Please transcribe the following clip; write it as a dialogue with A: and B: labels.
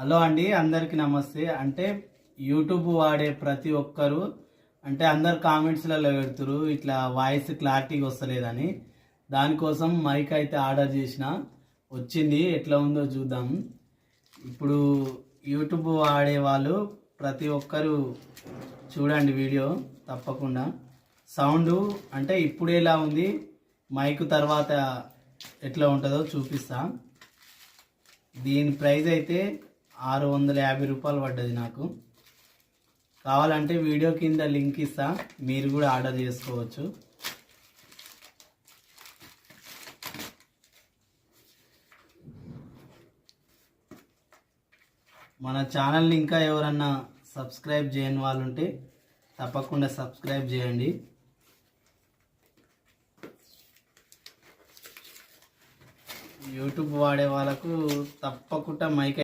A: Hello అండి, అందరికీ నమస్తే. అంటే యూట్యూబ్ వాడే ప్రతి ఒక్కరు అంటే అందరు కామెంట్స్లలో పెడుతురు ఇట్లా వాయిస్ క్లారిటీగా వస్తలేదని. దానికోసం మైక్ అయితే ఆర్డర్ చేసిన, వచ్చింది. ఎట్లా ఉందో చూద్దాం. ఇప్పుడు యూట్యూబ్ వాడే వాళ్ళు ప్రతి ఒక్కరు చూడండి వీడియో తప్పకుండా. సౌండ్ అంటే ఇప్పుడు ఎలా ఉంది, మైక్ తర్వాత ఎట్లా ఉంటుందో చూపిస్తా. దీని ప్రైస్ అయితే 650 రూపాయలు పడ్డది నాకు. కావాలంటే వీడియో కింద లింక్ ఇస్తా, మీరు కూడా ఆర్డర్ చేసుకోవచ్చు. మన ఛానల్ని ఇంకా ఎవరన్నా సబ్స్క్రైబ్ చేయని వాళ్ళు ఉంటే తప్పకుండా సబ్స్క్రైబ్ చేయండి. యూట్యూబ్ వాడే వాళ్ళకు తప్పకుండా మైక్